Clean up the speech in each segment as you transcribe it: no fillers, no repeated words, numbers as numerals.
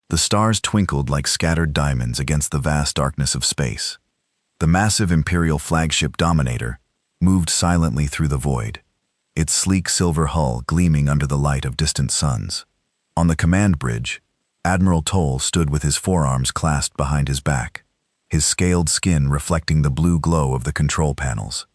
The stars twinkled like scattered diamonds against the vast darkness of space. The massive Imperial flagship Dominator moved silently through the void, its sleek silver hull gleaming under the light of distant suns. On the command bridge, Admiral Toll stood with his forearms clasped behind his back, his scaled skin reflecting the blue glow of the control panels.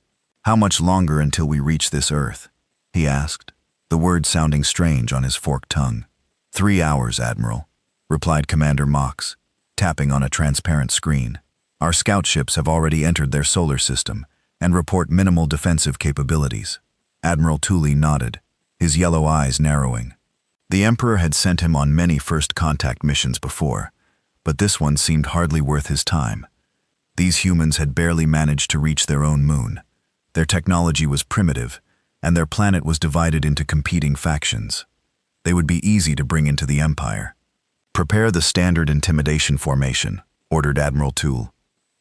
"How much longer until we reach this Earth?" he asked, the words sounding strange on his forked tongue. 3 hours, Admiral," replied Commander Mox, tapping on a transparent screen. "Our scout ships have already entered their solar system and report minimal defensive capabilities." Admiral Tooley nodded, his yellow eyes narrowing. The Emperor had sent him on many first contact missions before, but this one seemed hardly worth his time. These humans had barely managed to reach their own moon. Their technology was primitive, and their planet was divided into competing factions. They would be easy to bring into the Empire. "Prepare the standard intimidation formation," ordered Admiral Toole.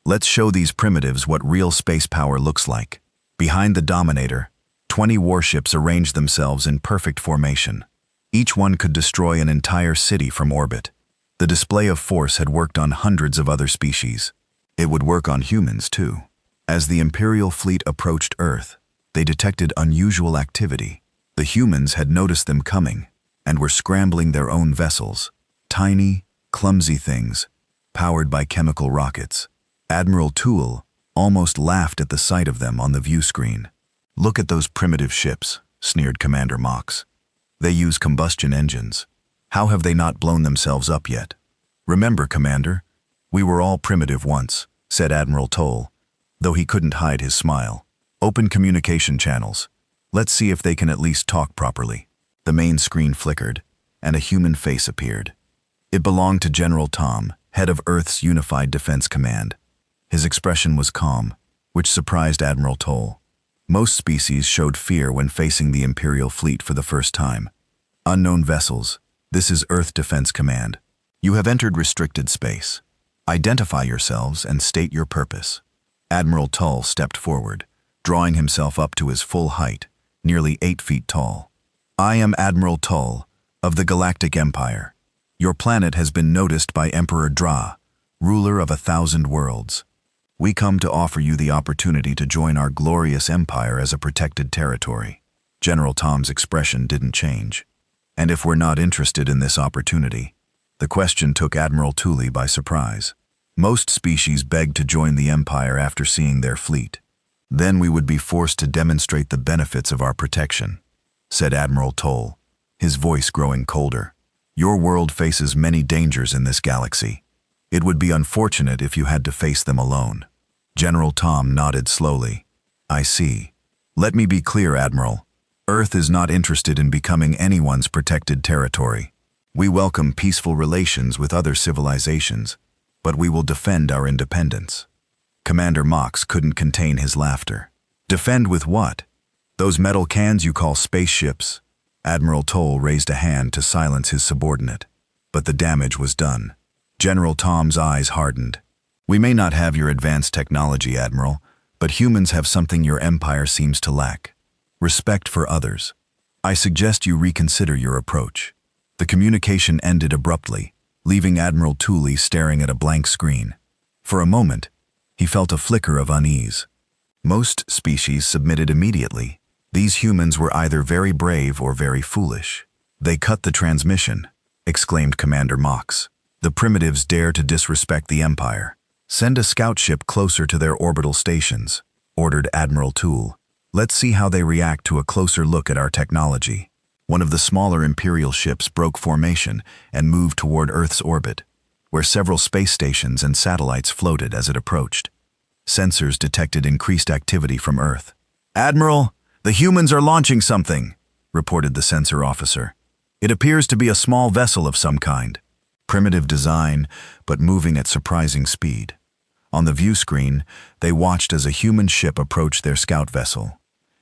"Let's show these primitives what real space power looks like." Behind the Dominator, 20 warships arranged themselves in perfect formation. Each one could destroy an entire city from orbit. The display of force had worked on hundreds of other species. It would work on humans, too. As the Imperial fleet approached Earth, they detected unusual activity. The humans had noticed them coming and were scrambling their own vessels, tiny, clumsy things, powered by chemical rockets. Admiral Toole almost laughed at the sight of them on the view screen. "Look at those primitive ships," sneered Commander Mox. "They use combustion engines. How have they not blown themselves up yet?" "Remember, Commander, we were all primitive once," said Admiral Toll, though he couldn't hide his smile. "Open communication channels. Let's see if they can at least talk properly." The main screen flickered, and a human face appeared. It belonged to General Tom, head of Earth's Unified Defense Command. His expression was calm, which surprised Admiral Toll. Most species showed fear when facing the Imperial fleet for the first time. "Unknown vessels, this is Earth Defense Command. You have entered restricted space. Identify yourselves and state your purpose." Admiral Toll stepped forward, drawing himself up to his full height, nearly 8 feet tall. "I am Admiral Toll, of the Galactic Empire. Your planet has been noticed by Emperor Dra, ruler of 1,000 worlds. We come to offer you the opportunity to join our glorious empire as a protected territory." General Tom's expression didn't change. "And if we're not interested in this opportunity?" The question took Admiral Tooley by surprise. "Most species beg to join the Empire after seeing their fleet. Then we would be forced to demonstrate the benefits of our protection," said Admiral Toll, his voice growing colder. "Your world faces many dangers in this galaxy. It would be unfortunate if you had to face them alone." General Tom nodded slowly. "I see. Let me be clear, Admiral. Earth is not interested in becoming anyone's protected territory. We welcome peaceful relations with other civilizations, but we will defend our independence." Commander Mox couldn't contain his laughter. "Defend with what? Those metal cans you call spaceships?" Admiral Toll raised a hand to silence his subordinate, but the damage was done. General Tom's eyes hardened. "We may not have your advanced technology, Admiral, but humans have something your empire seems to lack: respect for others. I suggest you reconsider your approach." The communication ended abruptly, leaving Admiral Tooley staring at a blank screen. For a moment, he felt a flicker of unease. Most species submitted immediately. These humans were either very brave or very foolish. "They cut the transmission," exclaimed Commander Mox. "The primitives dare to disrespect the Empire. Send a scout ship closer to their orbital stations," ordered Admiral Toole. "Let's see how they react to a closer look at our technology." One of the smaller Imperial ships broke formation and moved toward Earth's orbit, where several space stations and satellites floated as it approached. Sensors detected increased activity from Earth. "Admiral, the humans are launching something," reported the sensor officer. "It appears to be a small vessel of some kind. Primitive design, but moving at surprising speed." On the view screen, they watched as a human ship approached their scout vessel.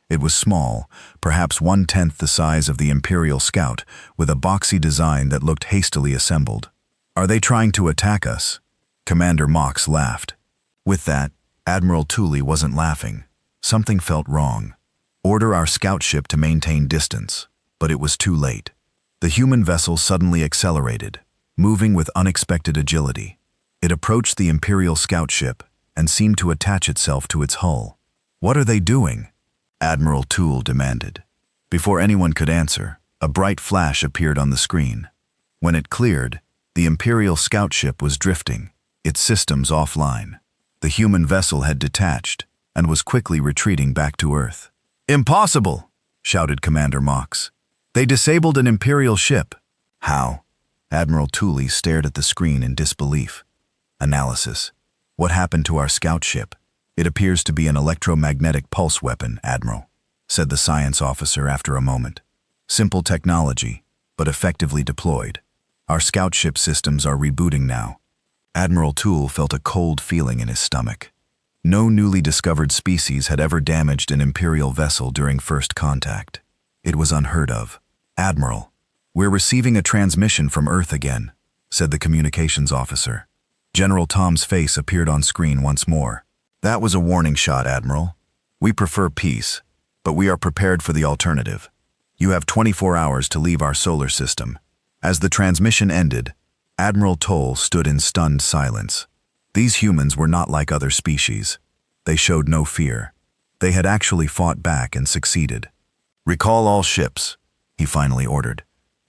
It was small, perhaps 1/10 the size of the Imperial Scout, with a boxy design that looked hastily assembled. "Are they trying to attack us?" Commander Mox laughed. With that, Admiral Tooley wasn't laughing. Something felt wrong. "Order our scout ship to maintain distance." But it was too late. The human vessel suddenly accelerated, moving with unexpected agility. It approached the Imperial scout ship and seemed to attach itself to its hull. "What are they doing?" Admiral Toole demanded. Before anyone could answer, a bright flash appeared on the screen. When it cleared, the Imperial scout ship was drifting, its systems offline. The human vessel had detached and was quickly retreating back to Earth. "Impossible!" shouted Commander Mox. "They disabled an Imperial ship." "How?" Admiral Toole stared at the screen in disbelief. "Analysis. What happened to our scout ship?" "It appears to be an electromagnetic pulse weapon, Admiral," said the science officer after a moment. "Simple technology, but effectively deployed. Our scout ship systems are rebooting now." Admiral Toole felt a cold feeling in his stomach. No newly discovered species had ever damaged an Imperial vessel during first contact. It was unheard of. "Admiral, we're receiving a transmission from Earth again," said the communications officer. General Tom's face appeared on screen once more. "That was a warning shot, Admiral. We prefer peace, but we are prepared for the alternative. You have 24 hours to leave our solar system." As the transmission ended, Admiral Toll stood in stunned silence. These humans were not like other species. They showed no fear. They had actually fought back and succeeded. "Recall all ships," he finally ordered.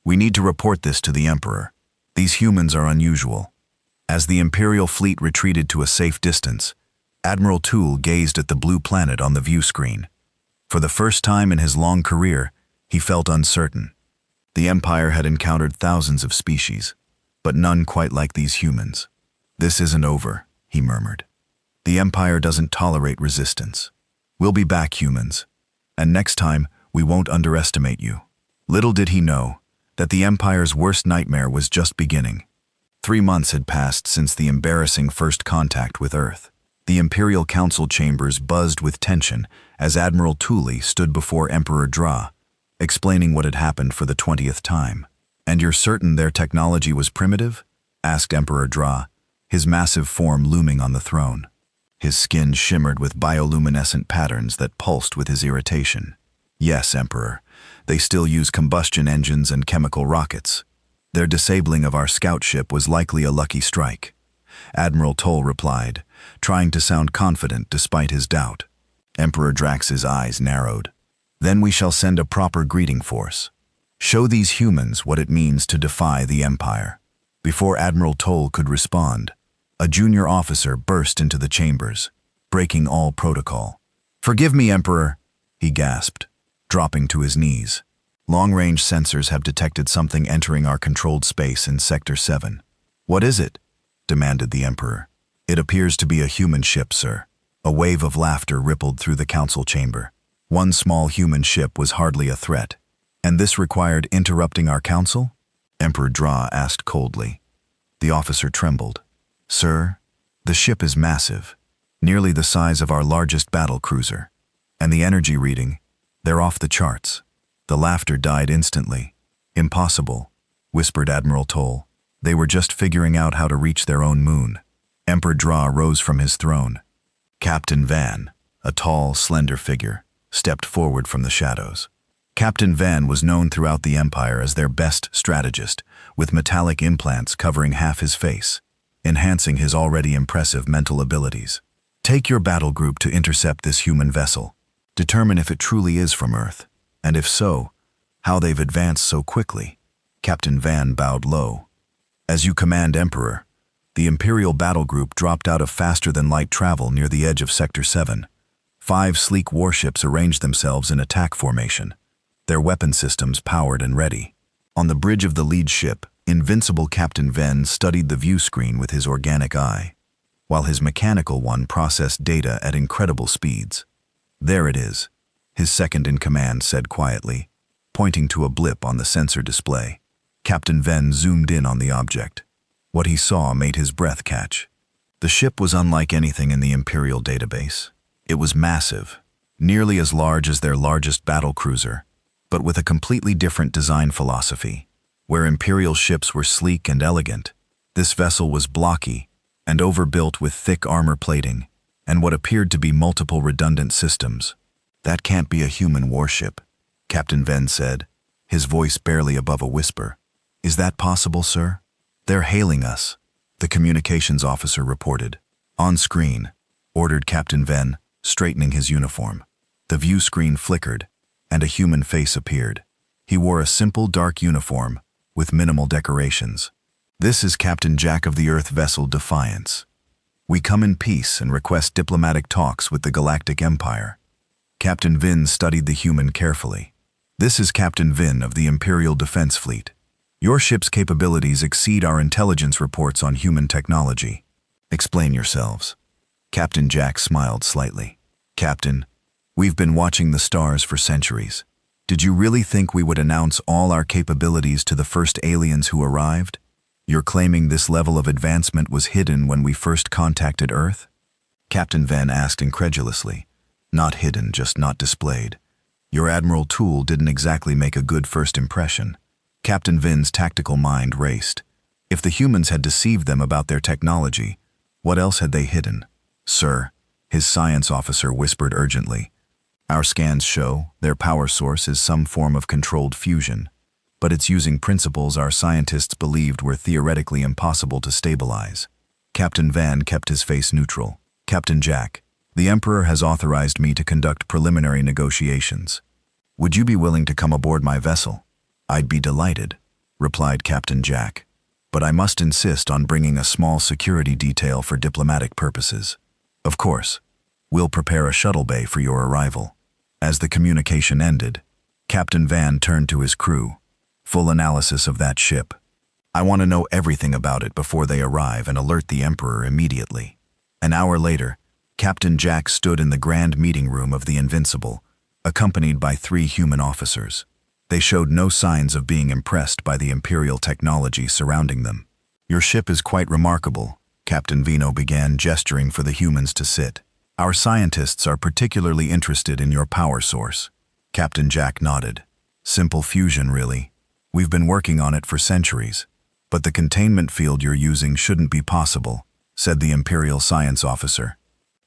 "We need to report this to the Emperor. These humans are unusual." As the Imperial fleet retreated to a safe distance, Admiral Toole gazed at the blue planet on the view screen. For the first time in his long career, he felt uncertain. The Empire had encountered thousands of species, but none quite like these humans. "This isn't over," he murmured. "The Empire doesn't tolerate resistance. We'll be back, humans. And next time, we won't underestimate you." Little did he know that the Empire's worst nightmare was just beginning. 3 months had passed since the embarrassing first contact with Earth. The Imperial Council chambers buzzed with tension as Admiral Toole stood before Emperor Dra, explaining what had happened for the 20th time. "And you're certain their technology was primitive?" asked Emperor Dra, his massive form looming on the throne. His skin shimmered with bioluminescent patterns that pulsed with his irritation. "Yes, Emperor. They still use combustion engines and chemical rockets. Their disabling of our scout ship was likely a lucky strike," Admiral Toll replied, trying to sound confident despite his doubt. Emperor Drax's eyes narrowed. "Then we shall send a proper greeting force. Show these humans what it means to defy the Empire." Before Admiral Toll could respond, a junior officer burst into the chambers, breaking all protocol. "Forgive me, Emperor," he gasped, dropping to his knees. "Long-range sensors have detected something entering our controlled space in Sector 7. "What is it?" demanded the Emperor. "It appears to be a human ship, sir." A wave of laughter rippled through the council chamber. One small human ship was hardly a threat. "And this required interrupting our council?" Emperor Dra asked coldly. The officer trembled. "Sir, the ship is massive, nearly the size of our largest battle cruiser. And the energy reading, they're off the charts." The laughter died instantly. "Impossible," whispered Admiral Toll. "They were just figuring out how to reach their own moon." Emperor Dra rose from his throne. Captain Van, a tall, slender figure, stepped forward from the shadows. Captain Van was known throughout the Empire as their best strategist, with metallic implants covering half his face, enhancing his already impressive mental abilities. "Take your battle group to intercept this human vessel. Determine if it truly is from Earth, and if so, how they've advanced so quickly." Captain Van bowed low. "As you command, Emperor." The Imperial battle group dropped out of faster-than-light travel near the edge of Sector 7. 5 sleek warships arranged themselves in attack formation, their weapon systems powered and ready. On the bridge of the lead ship, invincible Captain Ven studied the view screen with his organic eye, while his mechanical one processed data at incredible speeds. "There it is," his second-in-command said quietly, pointing to a blip on the sensor display. Captain Ven zoomed in on the object. What he saw made his breath catch. The ship was unlike anything in the Imperial database. It was massive, nearly as large as their largest battle cruiser, but with a completely different design philosophy. Where Imperial ships were sleek and elegant, this vessel was blocky and overbuilt with thick armor plating and what appeared to be multiple redundant systems. "That can't be a human warship," Captain Ven said, his voice barely above a whisper. "Is that possible, sir?" "They're hailing us," the communications officer reported. "On screen," ordered Captain Ven, straightening his uniform. The view screen flickered, and a human face appeared. He wore a simple dark uniform with minimal decorations. "This is Captain Jack of the Earth vessel Defiance. We come in peace and request diplomatic talks with the Galactic Empire." Captain Vin studied the human carefully. "This is Captain Vin of the Imperial Defense Fleet. Your ship's capabilities exceed our intelligence reports on human technology. Explain yourselves." Captain Jack smiled slightly. "Captain, we've been watching the stars for centuries. Did you really think we would announce all our capabilities to the first aliens who arrived? You're claiming this level of advancement was hidden when we first contacted Earth?" Captain Van asked incredulously. "Not hidden, just not displayed. Your Admiral Tool didn't exactly make a good first impression." Captain Vin's tactical mind raced. If the humans had deceived them about their technology, what else had they hidden? "Sir," his science officer whispered urgently, "our scans show their power source is some form of controlled fusion, but it's using principles our scientists believed were theoretically impossible to stabilize." Captain Van kept his face neutral. "Captain Jack, the Emperor has authorized me to conduct preliminary negotiations. Would you be willing to come aboard my vessel?" "I'd be delighted," replied Captain Jack, "but I must insist on bringing a small security detail for diplomatic purposes." "Of course. We'll prepare a shuttle bay for your arrival." As the communication ended, Captain Van turned to his crew. "Full analysis of that ship. I want to know everything about it before they arrive and alert the Emperor immediately." An hour later, Captain Jack stood in the grand meeting room of the Invincible, accompanied by 3 human officers. They showed no signs of being impressed by the Imperial technology surrounding them. "Your ship is quite remarkable," Captain Vino began, gesturing for the humans to sit. "Our scientists are particularly interested in your power source." Captain Jack nodded. "Simple fusion, really. We've been working on it for centuries. But the containment field you're using shouldn't be possible," said the Imperial science officer.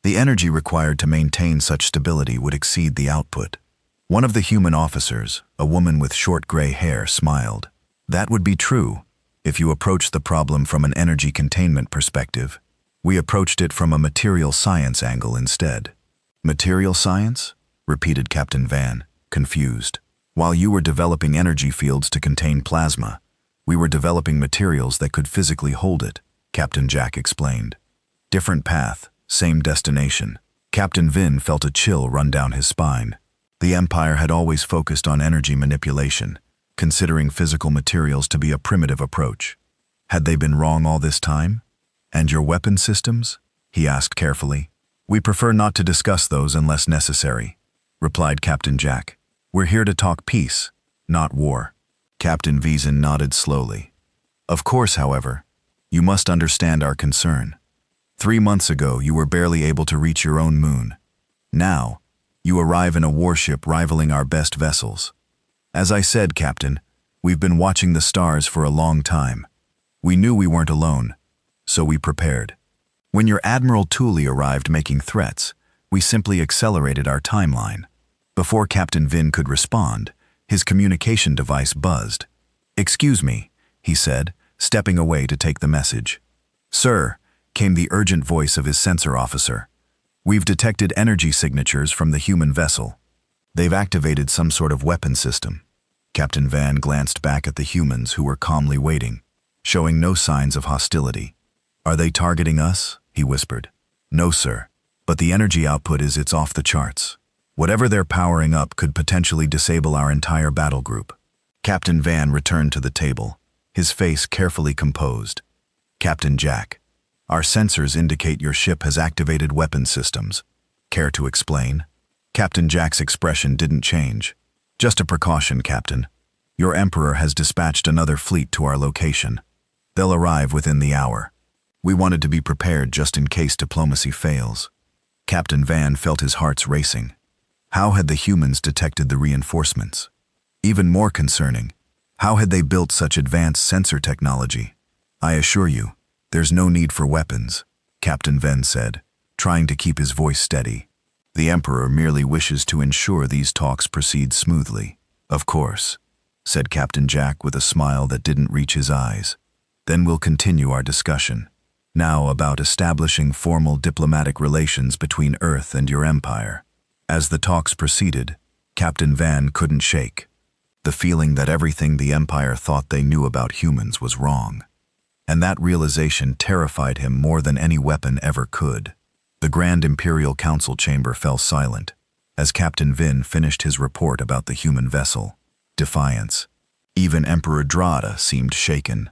"The energy required to maintain such stability would exceed the output." One of the human officers, a woman with short gray hair, smiled. "That would be true if you approached the problem from an energy containment perspective. We approached it from a material science angle instead." "Material science?" repeated Captain Van, confused. "While you were developing energy fields to contain plasma, we were developing materials that could physically hold it," Captain Jack explained. "Different path, same destination." Captain Vin felt a chill run down his spine. The Empire had always focused on energy manipulation, considering physical materials to be a primitive approach. Had they been wrong all this time? "And your weapon systems?" he asked carefully. "We prefer not to discuss those unless necessary," replied Captain Jack. "We're here to talk peace, not war." Captain Wiesen nodded slowly. "Of course, however, you must understand our concern. 3 months ago, you were barely able to reach your own moon. Now, you arrive in a warship rivaling our best vessels. As I said, Captain, we've been watching the stars for a long time. We knew we weren't alone, so we prepared. When your Admiral Tooley arrived making threats, we simply accelerated our timeline." Before Captain Vin could respond, his communication device buzzed. "Excuse me," he said, stepping away to take the message. "Sir," came the urgent voice of his sensor officer. "We've detected energy signatures from the human vessel. They've activated some sort of weapon system." Captain Van glanced back at the humans who were calmly waiting, showing no signs of hostility. "Are they targeting us?" he whispered. "No, sir. But the energy output is it's off the charts. Whatever they're powering up could potentially disable our entire battle group." Captain Van returned to the table, his face carefully composed. "Captain Jack, our sensors indicate your ship has activated weapon systems. Care to explain?" Captain Jack's expression didn't change. "Just a precaution, Captain. Your Emperor has dispatched another fleet to our location. They'll arrive within the hour. We wanted to be prepared just in case diplomacy fails." Captain Van felt his heart racing. How had the humans detected the reinforcements? Even more concerning, how had they built such advanced sensor technology? "I assure you, there's no need for weapons," Captain Ven said, trying to keep his voice steady. "The Emperor merely wishes to ensure these talks proceed smoothly." "Of course," said Captain Jack with a smile that didn't reach his eyes. Then we'll continue our discussion. Now about establishing formal diplomatic relations between Earth and your empire. As the talks proceeded, Captain Van couldn't shake the feeling that everything the Empire thought they knew about humans was wrong. And that realization terrified him more than any weapon ever could. The Grand Imperial Council chamber fell silent as Captain Vin finished his report about the human vessel, Defiance. Even Emperor Drada seemed shaken,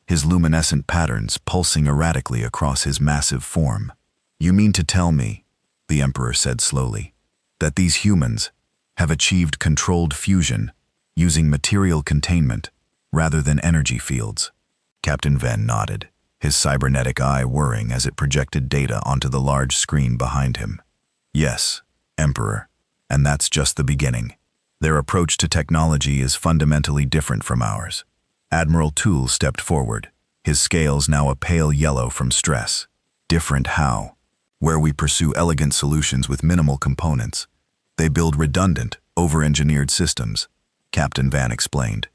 his luminescent patterns pulsing erratically across his massive form. "You mean to tell me," the Emperor said slowly, "that these humans have achieved controlled fusion using material containment rather than energy fields?" Captain Van nodded, his cybernetic eye whirring as it projected data onto the large screen behind him. "Yes, Emperor, and that's just the beginning. Their approach to technology is fundamentally different from ours." Admiral Toole stepped forward, his scales now a pale yellow from stress. "Different how? Where we pursue elegant solutions with minimal components. They build redundant, over-engineered systems," Captain Van explained.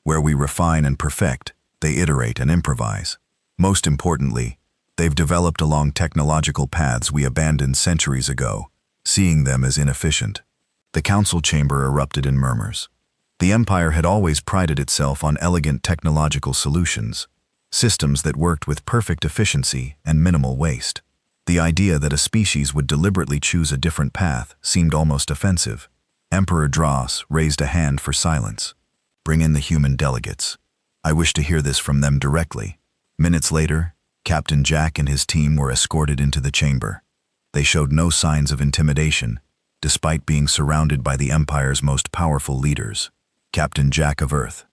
"Where we refine and perfect, they iterate and improvise. Most importantly, they've developed along technological paths we abandoned centuries ago, seeing them as inefficient." The council chamber erupted in murmurs. The Empire had always prided itself on elegant technological solutions, systems that worked with perfect efficiency and minimal waste. The idea that a species would deliberately choose a different path seemed almost offensive. Emperor Dross raised a hand for silence. "Bring in the human delegates. I wish to hear this from them directly." Minutes later, Captain Jack and his team were escorted into the chamber. They showed no signs of intimidation, despite being surrounded by the Empire's most powerful leaders. "Captain Jack of Earth,"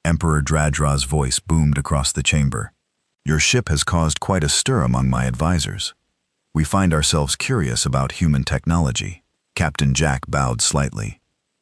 Emperor Dradra's voice boomed across the chamber. "Your ship has caused quite a stir among my advisors. We find ourselves curious about human technology." Captain Jack bowed slightly.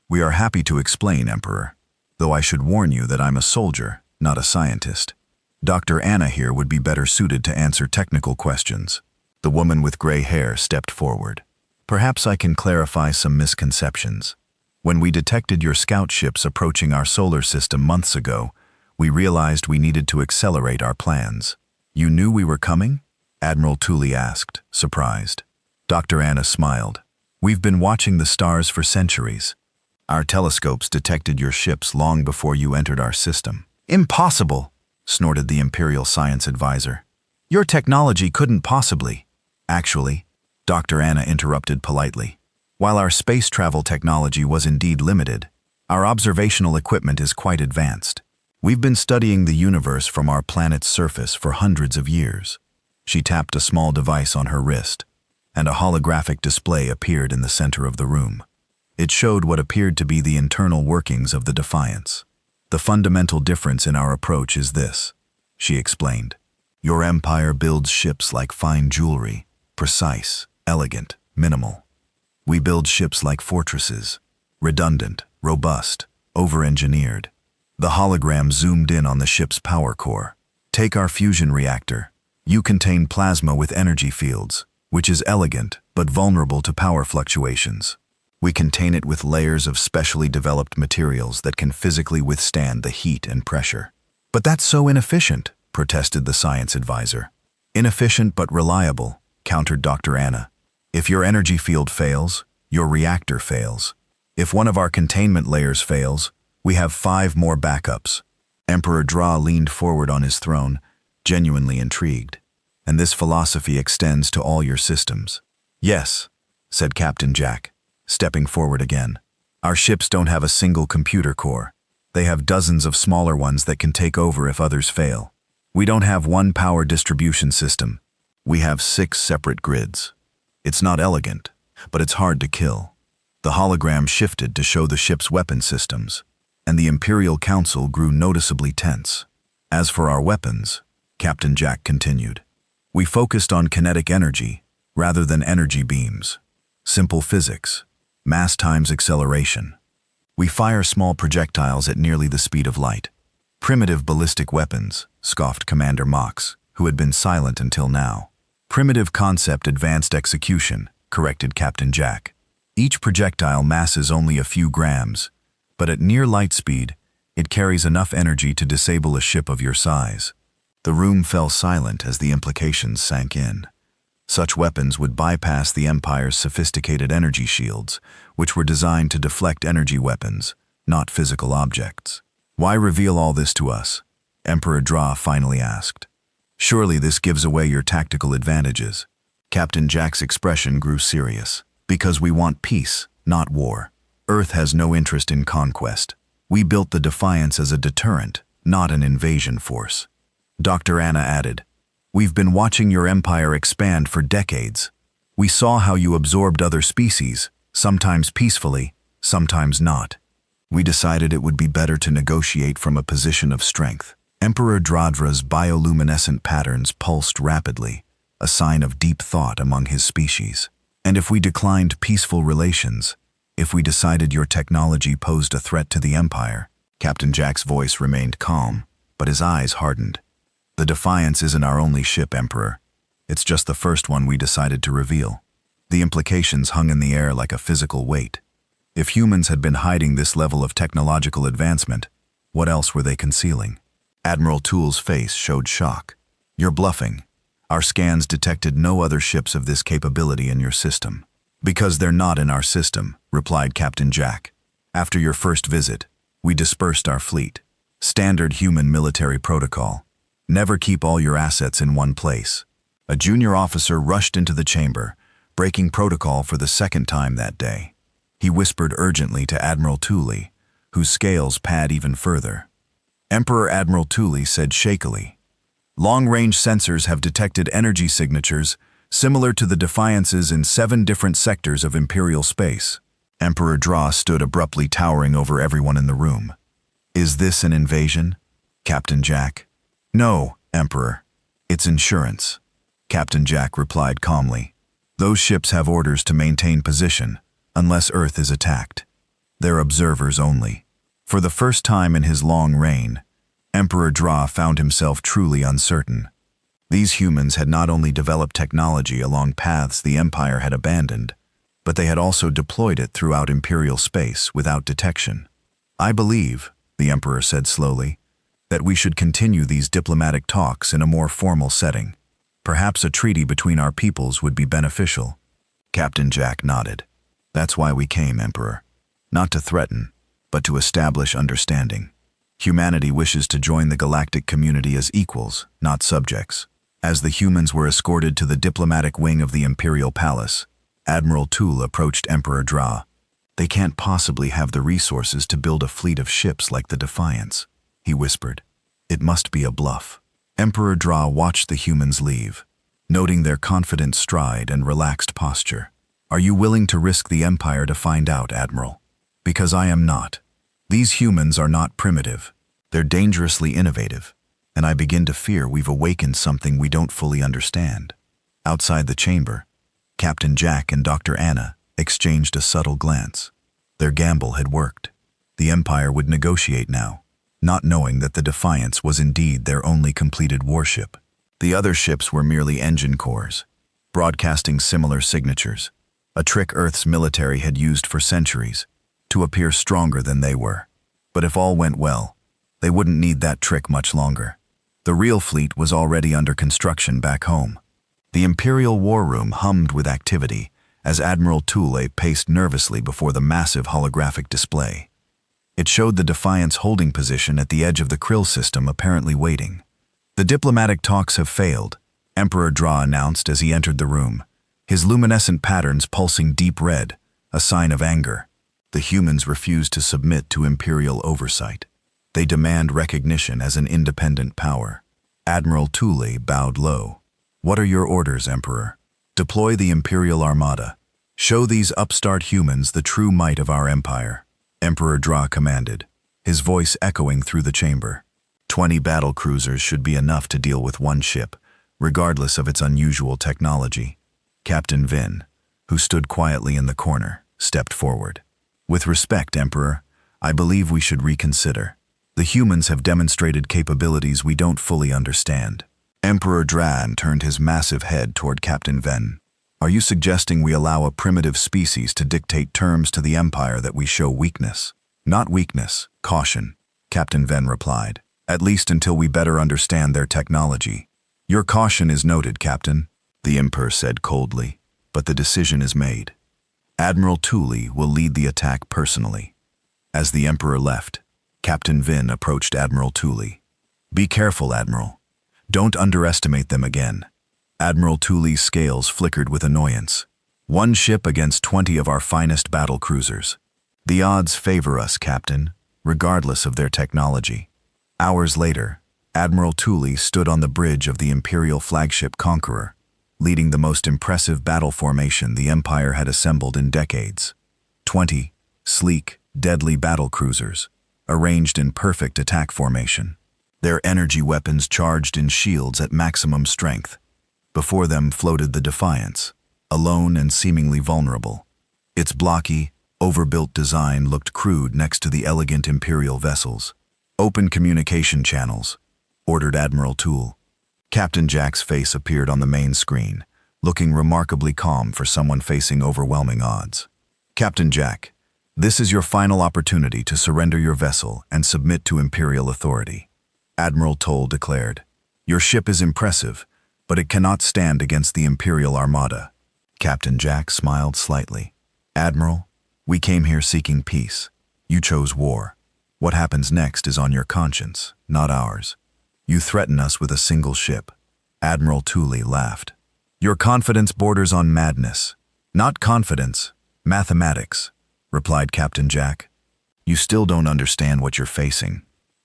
"We are happy to explain, Emperor, though I should warn you that I'm a soldier, not a scientist. Dr. Anna here would be better suited to answer technical questions." The woman with gray hair stepped forward. "Perhaps I can clarify some misconceptions. When we detected your scout ships approaching our solar system months ago, we realized we needed to accelerate our plans." "You knew we were coming?" Admiral Tooley asked, surprised. Dr. Anna smiled. "We've been watching the stars for centuries. Our telescopes detected your ships long before you entered our system." "Impossible!" snorted the Imperial Science Advisor. "Your technology couldn't possibly." "Actually," Dr. Anna interrupted politely, "while our space travel technology was indeed limited, our observational equipment is quite advanced. We've been studying the universe from our planet's surface for hundreds of years." She tapped a small device on her wrist, and a holographic display appeared in the center of the room. It showed what appeared to be the internal workings of the Defiance. "The fundamental difference in our approach is this," she explained. "Your empire builds ships like fine jewelry, precise, elegant, minimal. We build ships like fortresses, redundant, robust, over-engineered." The hologram zoomed in on the ship's power core. "Take our fusion reactor. You contain plasma with energy fields, which is elegant but vulnerable to power fluctuations. We contain it with layers of specially developed materials that can physically withstand the heat and pressure." "But that's so inefficient," protested the science advisor. "Inefficient but reliable," countered Dr. Anna. "If your energy field fails, your reactor fails. If one of our containment layers fails, we have 5 more backups." Emperor Dra leaned forward on his throne, genuinely intrigued. "And this philosophy extends to all your systems?" "Yes," said Captain Jack, stepping forward again. "Our ships don't have a single computer core. They have dozens of smaller ones that can take over if others fail. We don't have one power distribution system. We have 6 separate grids. It's not elegant, but it's hard to kill." The hologram shifted to show the ship's weapon systems, and the Imperial Council grew noticeably tense. "As for our weapons," Captain Jack continued, "we focused on kinetic energy rather than energy beams. Simple physics, mass times acceleration. We fire small projectiles at nearly the speed of light. Primitive ballistic weapons," scoffed Commander Mox, who had been silent until now. "Primitive concept, advanced execution," corrected Captain Jack. "Each projectile masses only a few grams, but at near light speed, it carries enough energy to disable a ship of your size." The room fell silent as the implications sank in. Such weapons would bypass the Empire's sophisticated energy shields, which were designed to deflect energy weapons, not physical objects. Why reveal all this to us? Emperor Dra finally asked. Surely this gives away your tactical advantages. Captain Jack's expression grew serious. Because we want peace, not war. Earth has no interest in conquest. We built the Defiance as a deterrent, not an invasion force. Dr. Anna added, We've been watching your empire expand for decades. We saw how you absorbed other species, sometimes peacefully, sometimes not. We decided it would be better to negotiate from a position of strength. Emperor Dradra's bioluminescent patterns pulsed rapidly, a sign of deep thought among his species. And if we declined peaceful relations, if we decided your technology posed a threat to the Empire, Captain Jack's voice remained calm, but his eyes hardened. The Defiance isn't our only ship, Emperor. It's just the first one we decided to reveal. The implications hung in the air like a physical weight. If humans had been hiding this level of technological advancement, what else were they concealing? Admiral Toole's face showed shock. You're bluffing. Our scans detected no other ships of this capability in your system. Because they're not in our system, replied Captain Jack. After your first visit, we dispersed our fleet. Standard human military protocol. Never keep all your assets in one place. A junior officer rushed into the chamber, breaking protocol for the second time that day. He whispered urgently to Admiral Tooley, whose scales pad even further. Emperor Admiral Tooley said shakily, Long-range sensors have detected energy signatures similar to the Defiance's in 7 different sectors of Imperial space. Emperor Dra stood abruptly towering over everyone in the room. Is this an invasion? Captain Jack. No, Emperor. It's insurance. Captain Jack replied calmly. Those ships have orders to maintain position, unless Earth is attacked. They're observers only. For the first time in his long reign, Emperor Dra found himself truly uncertain. These humans had not only developed technology along paths the Empire had abandoned, but they had also deployed it throughout Imperial space without detection. I believe, the Emperor said slowly, that we should continue these diplomatic talks in a more formal setting. Perhaps a treaty between our peoples would be beneficial. Captain Jack nodded. That's why we came, Emperor. Not to threaten, but to establish understanding. Humanity wishes to join the galactic community as equals, not subjects. As the humans were escorted to the diplomatic wing of the Imperial Palace, Admiral Toole approached Emperor Dra. They can't possibly have the resources to build a fleet of ships like the Defiance, he whispered. It must be a bluff. Emperor Dra watched the humans leave, noting their confident stride and relaxed posture. Are you willing to risk the Empire to find out, Admiral? Because I am not. These humans are not primitive. They're dangerously innovative, and I begin to fear we've awakened something we don't fully understand. Outside the chamber, Captain Jack and Dr. Anna exchanged a subtle glance. Their gamble had worked. The Empire would negotiate now, not knowing that the Defiance was indeed their only completed warship. The other ships were merely engine cores, broadcasting similar signatures, a trick Earth's military had used for centuries to appear stronger than they were. But if all went well, they wouldn't need that trick much longer. The real fleet was already under construction back home. The Imperial War Room hummed with activity as Admiral Toole paced nervously before the massive holographic display. It showed the Defiance holding position at the edge of the Krill system, apparently waiting. The diplomatic talks have failed, Emperor Dra announced as he entered the room, his luminescent patterns pulsing deep red, a sign of anger. The humans refuse to submit to Imperial oversight. They demand recognition as an independent power. Admiral Toole bowed low. What are your orders, Emperor? Deploy the Imperial Armada. Show these upstart humans the true might of our empire. Emperor Dra commanded, his voice echoing through the chamber. 20 battle cruisers should be enough to deal with one ship, regardless of its unusual technology. Captain Vin, who stood quietly in the corner, stepped forward. With respect, Emperor, I believe we should reconsider. The humans have demonstrated capabilities we don't fully understand. Emperor Dran turned his massive head toward Captain Ven. Are you suggesting we allow a primitive species to dictate terms to the Empire that we show weakness? Not weakness, caution, Captain Ven replied. At least until we better understand their technology. Your caution is noted, Captain, the Emperor said coldly, but the decision is made. Admiral Thule will lead the attack personally. As the Emperor left, Captain Vin approached Admiral Thule. Be careful, Admiral. Don't underestimate them again. Admiral Thule's scales flickered with annoyance. 1 ship against 20 of our finest battle cruisers. The odds favor us, Captain, regardless of their technology. Hours later, Admiral Thule stood on the bridge of the Imperial flagship Conqueror, leading the most impressive battle formation the Empire had assembled in decades. 20 sleek, deadly battle cruisers, arranged in perfect attack formation. Their energy weapons charged in shields at maximum strength. Before them floated the Defiance, alone and seemingly vulnerable. Its blocky, overbuilt design looked crude next to the elegant Imperial vessels. Open communication channels, ordered Admiral Thule. Captain Jack's face appeared on the main screen, looking remarkably calm for someone facing overwhelming odds. Captain Jack, this is your final opportunity to surrender your vessel and submit to Imperial authority. Admiral Thule declared. Your ship is impressive, but it cannot stand against the Imperial Armada. Captain Jack smiled slightly. Admiral, we came here seeking peace. You chose war. What happens next is on your conscience, not ours. You threaten us with a single ship. Admiral Thule laughed. Your confidence borders on madness. Not confidence, mathematics, replied Captain Jack. You still don't understand what you're facing,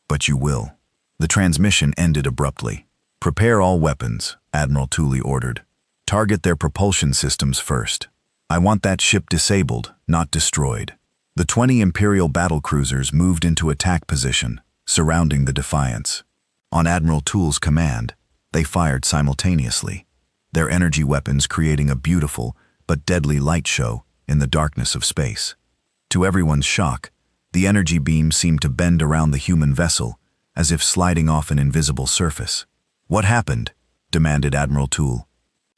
but you will. The transmission ended abruptly. Prepare all weapons, Admiral Thule ordered. Target their propulsion systems first. I want that ship disabled, not destroyed. The 20 Imperial battle cruisers moved into attack position, surrounding the Defiance. On Admiral Thule's command, they fired simultaneously, their energy weapons creating a beautiful but deadly light show in the darkness of space. To everyone's shock, the energy beam seemed to bend around the human vessel, as if sliding off an invisible surface. What happened? Demanded Admiral Thule.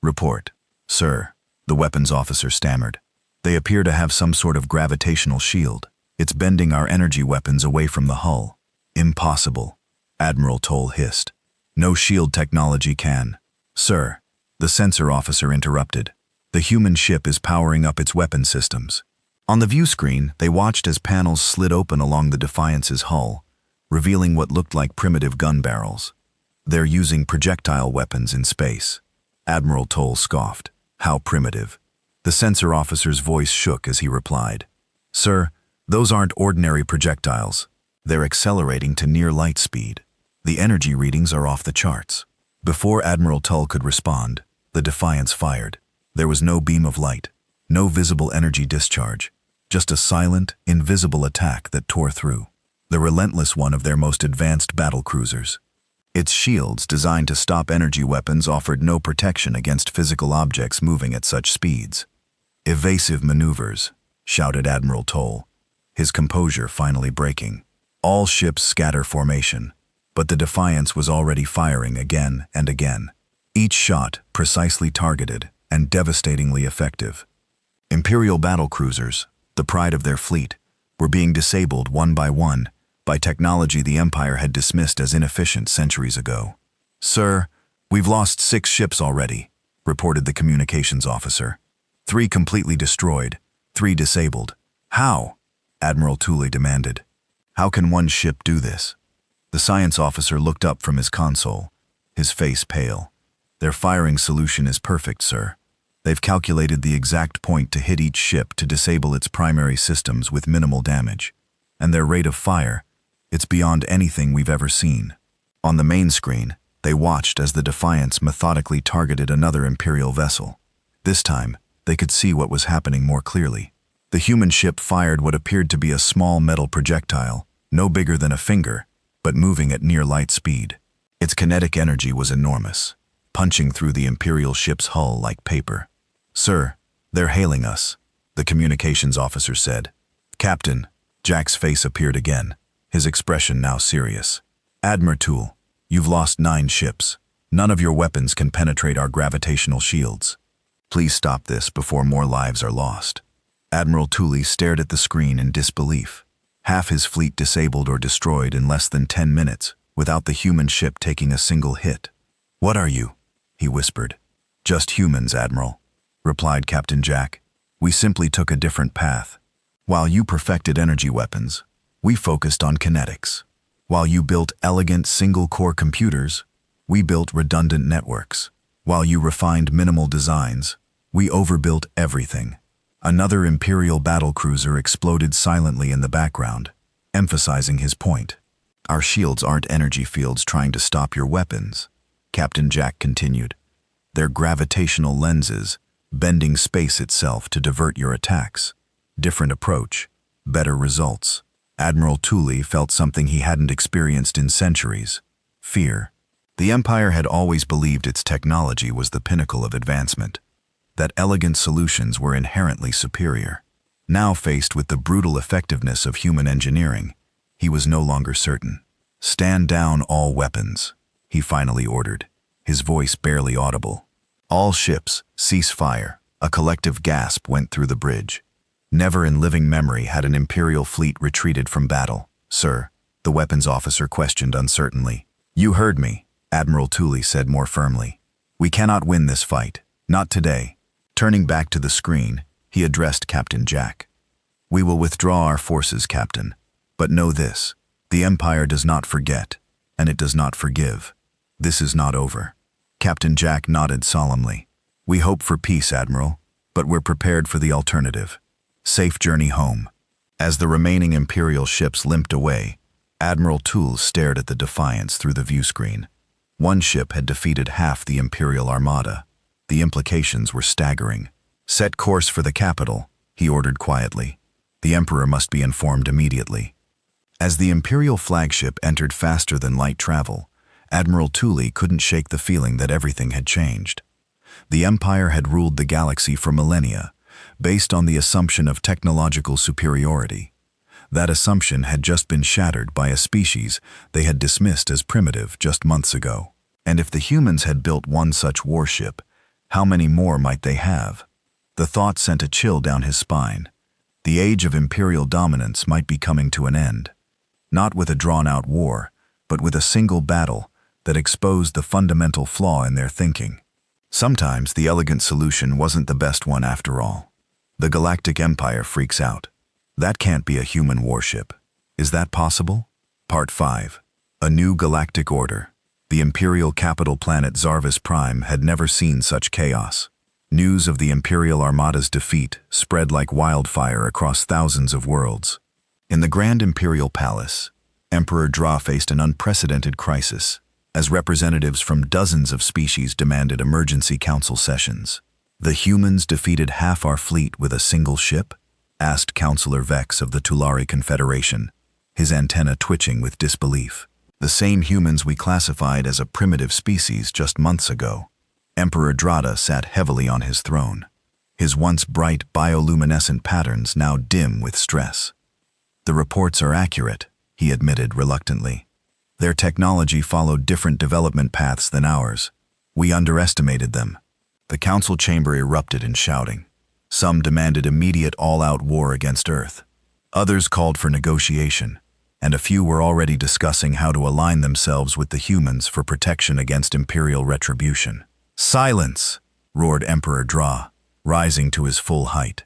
Report, sir, the weapons officer stammered. They appear to have some sort of gravitational shield. It's bending our energy weapons away from the hull. Impossible, Admiral Thule hissed. No shield technology can. Sir, the sensor officer interrupted. The human ship is powering up its weapon systems. On the view screen, they watched as panels slid open along the Defiance's hull, revealing what looked like primitive gun barrels. They're using projectile weapons in space. Admiral Thule scoffed. How primitive. The sensor officer's voice shook as he replied. Sir, those aren't ordinary projectiles. They're accelerating to near light speed. The energy readings are off the charts. Before Admiral Thule could respond, the Defiance fired. There was no beam of light, no visible energy discharge, just a silent, invisible attack that tore through. The relentless one of their most advanced battle cruisers. Its shields, designed to stop energy weapons, offered no protection against physical objects moving at such speeds. Evasive maneuvers, shouted Admiral Thule, his composure finally breaking. All ships scatter formation, but the Defiance was already firing again and again. Each shot precisely targeted and devastatingly effective. Imperial battle cruisers, the pride of their fleet, were being disabled one by technology the Empire had dismissed as inefficient centuries ago. Sir, we've lost 6 ships already, reported the communications officer. 3 completely destroyed, 3 disabled. How? Admiral Thule demanded. How can one ship do this? The science officer looked up from his console, his face pale. Their firing solution is perfect, sir. They've calculated the exact point to hit each ship to disable its primary systems with minimal damage. And their rate of fire, it's beyond anything we've ever seen. On the main screen, they watched as the Defiance methodically targeted another Imperial vessel. This time, they could see what was happening more clearly. The human ship fired what appeared to be a small metal projectile, no bigger than a finger, but moving at near light speed. Its kinetic energy was enormous, punching through the Imperial ship's hull like paper. Sir, they're hailing us, the communications officer said. Captain, Jack's face appeared again, his expression now serious. Admiral Thule, you've lost 9 ships. None of your weapons can penetrate our gravitational shields. Please stop this before more lives are lost. Admiral Thule stared at the screen in disbelief. Half his fleet disabled or destroyed in less than 10 minutes. without the human ship taking a single hit. "What are you?" he whispered. "Just humans, Admiral," replied Captain Jack. "We simply took a different path. While you perfected energy weapons, we focused on kinetics. While you built elegant single-core computers, we built redundant networks. While you refined minimal designs, we overbuilt everything." Another Imperial battlecruiser exploded silently in the background, emphasizing his point. "Our shields aren't energy fields trying to stop your weapons," Captain Jack continued. "They're gravitational lenses, bending space itself to divert your attacks. Different approach, better results." Admiral Tully felt something he hadn't experienced in centuries: fear. The Empire had always believed its technology was the pinnacle of advancement, that elegant solutions were inherently superior. Now faced with the brutal effectiveness of human engineering, he was no longer certain. "Stand down all weapons," he finally ordered, his voice barely audible. "All ships, cease fire." A collective gasp went through the bridge. Never in living memory had an Imperial fleet retreated from battle. "Sir," the weapons officer questioned uncertainly. "You heard me," Admiral Tully said more firmly. "We cannot win this fight. Not today." Turning back to the screen, he addressed Captain Jack. "We will withdraw our forces, Captain. But know this, the Empire does not forget, and it does not forgive. This is not over." Captain Jack nodded solemnly. "We hope for peace, Admiral, but we're prepared for the alternative. Safe journey home." As the remaining Imperial ships limped away, Admiral Toole stared at the Defiance through the viewscreen. One ship had defeated half the Imperial Armada. The implications were staggering. "Set course for the capital," he ordered quietly. "The Emperor must be informed immediately." As the Imperial flagship entered faster than light travel, Admiral Tully couldn't shake the feeling that everything had changed. The Empire had ruled the galaxy for millennia, based on the assumption of technological superiority. That assumption had just been shattered by a species they had dismissed as primitive just months ago. And if the humans had built one such warship, how many more might they have? The thought sent a chill down his spine. The age of Imperial dominance might be coming to an end. Not with a drawn-out war, but with a single battle that exposed the fundamental flaw in their thinking. Sometimes the elegant solution wasn't the best one after all. The Galactic Empire freaks out. That can't be a human warship. Is that possible? Part 5. A New Galactic Order. The Imperial capital planet Zarvis Prime had never seen such chaos. News of the Imperial Armada's defeat spread like wildfire across thousands of worlds. In the Grand Imperial Palace, Emperor Dra faced an unprecedented crisis, as representatives from dozens of species demanded emergency council sessions. "The humans defeated half our fleet with a single ship?" asked Councillor Vex of the Tulari Confederation, his antenna twitching with disbelief. "The same humans we classified as a primitive species just months ago." Emperor Drada sat heavily on his throne, his once bright bioluminescent patterns now dim with stress. "The reports are accurate," he admitted reluctantly. "Their technology followed different development paths than ours. We underestimated them." The council chamber erupted in shouting. Some demanded immediate all-out war against Earth. Others called for negotiation, and a few were already discussing how to align themselves with the humans for protection against Imperial retribution. "Silence!" roared Emperor Dra, rising to his full height.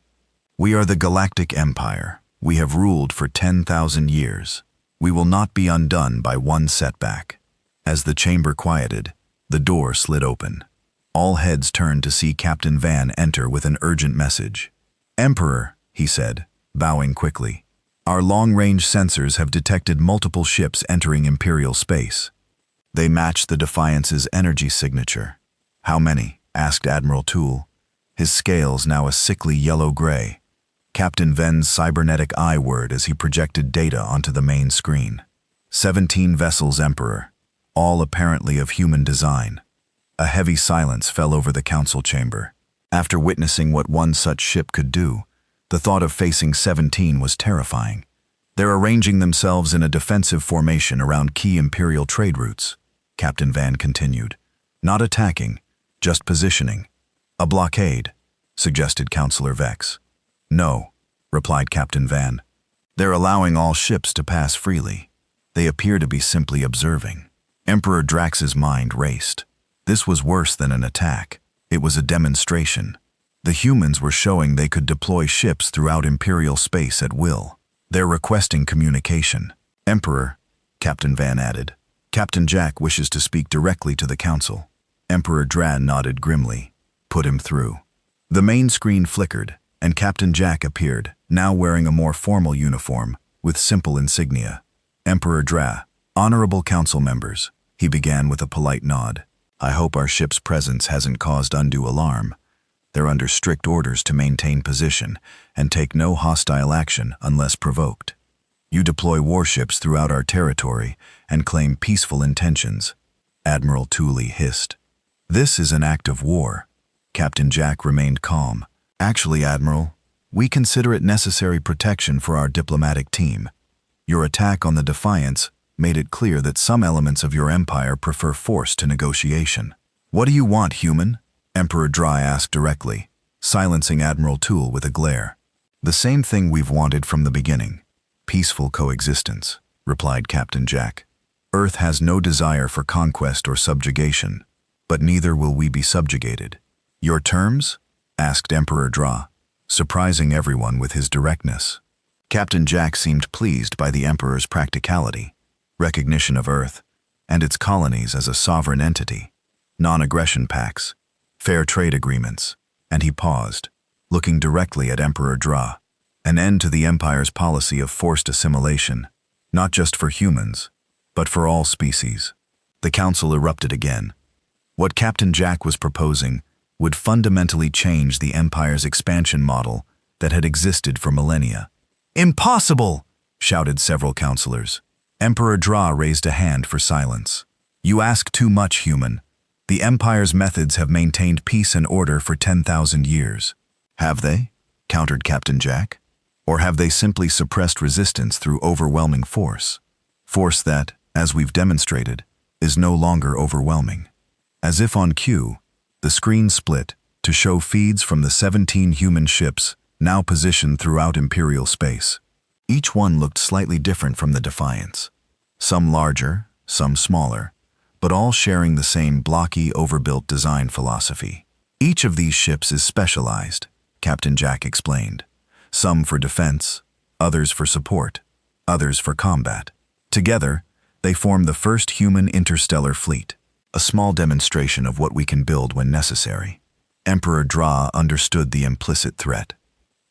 "We are the Galactic Empire. We have ruled for 10,000 years. We will not be undone by one setback." As the chamber quieted, the door slid open. All heads turned to see Captain Van enter with an urgent message. "Emperor," he said, bowing quickly, "our long-range sensors have detected multiple ships entering Imperial space. They match the Defiance's energy signature." "How many?" asked Admiral Toole, his scales now a sickly yellow-gray. Captain Ven's cybernetic eye whirred as he projected data onto the main screen. 17 vessels, Emperor, all apparently of human design." A heavy silence fell over the council chamber. After witnessing what one such ship could do, the thought of facing 17 was terrifying. "They're arranging themselves in a defensive formation around key Imperial trade routes," Captain Van continued. "Not attacking, just positioning." "A blockade," suggested Councillor Vex. "No," replied Captain Van. "They're allowing all ships to pass freely. They appear to be simply observing." Emperor Drax's mind raced. This was worse than an attack. It was a demonstration. The humans were showing they could deploy ships throughout Imperial space at will. They're requesting communication. Emperor, Captain Van added. Captain Jack wishes to speak directly to the Council. Emperor Dran nodded grimly. Put him through. The main screen flickered, and Captain Jack appeared, now wearing a more formal uniform, with simple insignia. Emperor Dra, honorable council members, he began with a polite nod. I hope our ship's presence hasn't caused undue alarm. They're under strict orders to maintain position and take no hostile action unless provoked. You deploy warships throughout our territory and claim peaceful intentions. Admiral Tooley hissed. This is an act of war. Captain Jack remained calm. Actually, Admiral, we consider it necessary protection for our diplomatic team. Your attack on the Defiance made it clear that some elements of your empire prefer force to negotiation. What do you want, human? Emperor Dry asked directly, silencing Admiral Toole with a glare. The same thing we've wanted from the beginning. Peaceful coexistence, replied Captain Jack. Earth has no desire for conquest or subjugation, but neither will we be subjugated. Your terms? Asked Emperor Dra, surprising everyone with his directness. Captain Jack seemed pleased by the Emperor's practicality, recognition of Earth, and its colonies as a sovereign entity, non-aggression pacts, fair trade agreements, and he paused, looking directly at Emperor Dra. An end to the Empire's policy of forced assimilation, not just for humans, but for all species. The Council erupted again. What Captain Jack was proposing would fundamentally change the Empire's expansion model that had existed for millennia. Impossible! Shouted several councillors. Emperor Dra raised a hand for silence. You ask too much, human. The Empire's methods have maintained peace and order for 10,000 years. Have they? Countered Captain Jack. Or have they simply suppressed resistance through overwhelming force? Force that, as we've demonstrated, is no longer overwhelming. As if on cue, the screen split to show feeds from the 17 human ships now positioned throughout Imperial space. Each one looked slightly different from the Defiance. Some larger, some smaller, but all sharing the same blocky, overbuilt design philosophy. Each of these ships is specialized, Captain Jack explained. Some for defense, others for support, others for combat. Together, they form the first human interstellar fleet, a small demonstration of what we can build when necessary. Emperor Dra understood the implicit threat.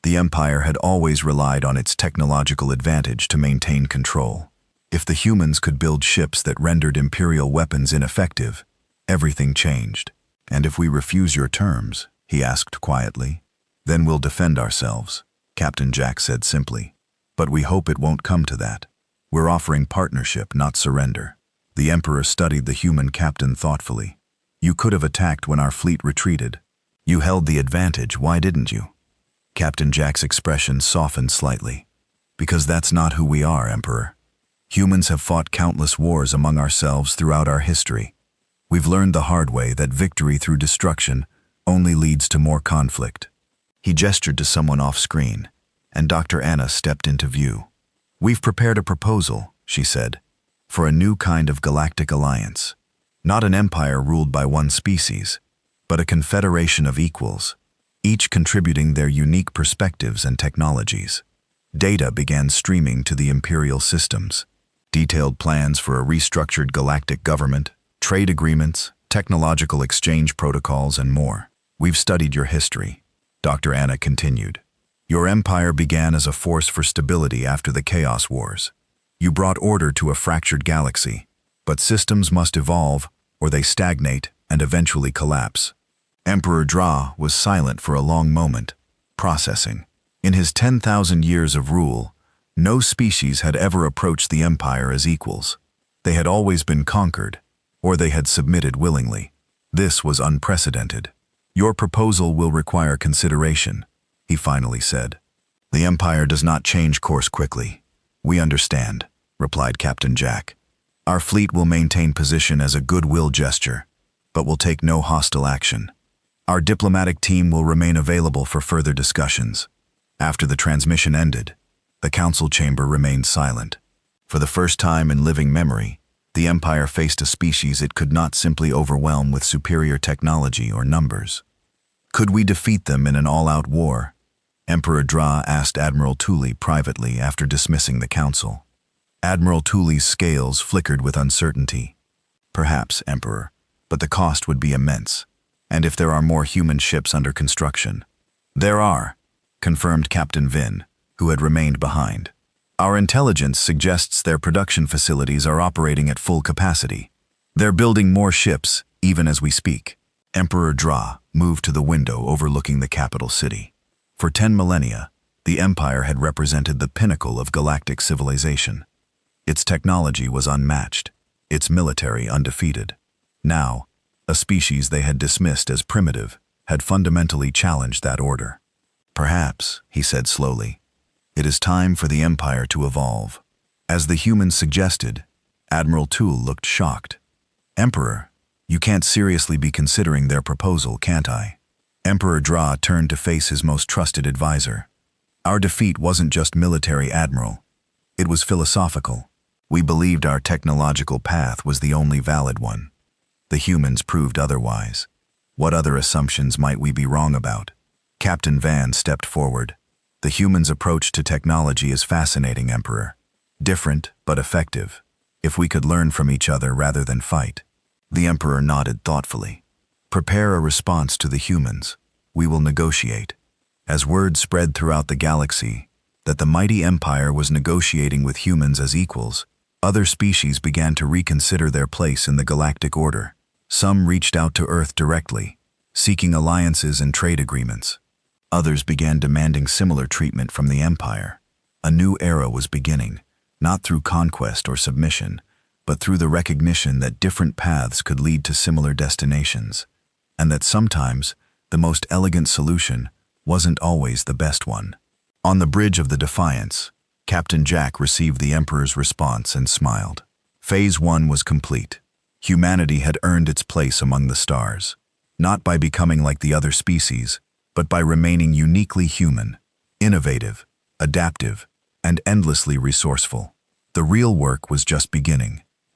The Empire had always relied on its technological advantage to maintain control. If the humans could build ships that rendered Imperial weapons ineffective, everything changed. And if we refuse your terms, he asked quietly, then we'll defend ourselves. Captain Jack said simply. But we hope it won't come to that. We're offering partnership, not surrender. The Emperor studied the human captain thoughtfully. You could have attacked when our fleet retreated. You held the advantage, why didn't you? Captain Jack's expression softened slightly. Because that's not who we are, Emperor. Humans have fought countless wars among ourselves throughout our history. We've learned the hard way that victory through destruction only leads to more conflict. He gestured to someone off-screen, and Dr. Anna stepped into view. We've prepared a proposal, she said, for a new kind of galactic alliance. Not an empire ruled by one species, but a confederation of equals, each contributing their unique perspectives and technologies. Data began streaming to the Imperial systems. Detailed plans for a restructured galactic government, trade agreements, technological exchange protocols, and more. We've studied your history. Dr. Anna continued. Your empire began as a force for stability after the Chaos Wars. You brought order to a fractured galaxy, but systems must evolve or they stagnate and eventually collapse. Emperor Dra was silent for a long moment, processing. In his 10,000 years of rule, no species had ever approached the empire as equals. They had always been conquered, or they had submitted willingly. This was unprecedented. Your proposal will require consideration, he finally said. The Empire does not change course quickly. We understand, replied Captain Jack. Our fleet will maintain position as a goodwill gesture, but will take no hostile action. Our diplomatic team will remain available for further discussions. After the transmission ended, the council chamber remained silent. For the first time in living memory, The Empire faced a species it could not simply overwhelm with superior technology or numbers. Could we defeat them in an all-out war? Emperor Dra asked Admiral Tully privately after dismissing the council. Admiral Tully's scales flickered with uncertainty. Perhaps, Emperor, but the cost would be immense. And if there are more human ships under construction? There are, confirmed Captain Vin, who had remained behind. Our intelligence suggests their production facilities are operating at full capacity. They're building more ships, even as we speak. Emperor Dra moved to the window overlooking the capital city. For 10 millennia, the Empire had represented the pinnacle of galactic civilization. Its technology was unmatched, its military undefeated. Now, a species they had dismissed as primitive had fundamentally challenged that order. Perhaps, he said slowly, it is time for the Empire to evolve. As the humans suggested, Admiral Tool looked shocked. Emperor, you can't seriously be considering their proposal, can't I? Emperor Dra turned to face his most trusted advisor. Our defeat wasn't just military, Admiral. It was philosophical. We believed our technological path was the only valid one. The humans proved otherwise. What other assumptions might we be wrong about? Captain Van stepped forward. The humans' approach to technology is fascinating, Emperor. Different, but effective. If we could learn from each other rather than fight. The Emperor nodded thoughtfully. Prepare a response to the humans. We will negotiate. As word spread throughout the galaxy that the mighty Empire was negotiating with humans as equals, other species began to reconsider their place in the galactic order. Some reached out to Earth directly, seeking alliances and trade agreements. Others began demanding similar treatment from the Empire. A new era was beginning, not through conquest or submission, but through the recognition that different paths could lead to similar destinations, and that sometimes the most elegant solution wasn't always the best one. On the bridge of the Defiance, Captain Jack received the Emperor's response and smiled. Phase 1 was complete. Humanity had earned its place among the stars, not by becoming like the other species, but by remaining uniquely human, innovative, adaptive, and endlessly resourceful. The real work was just beginning.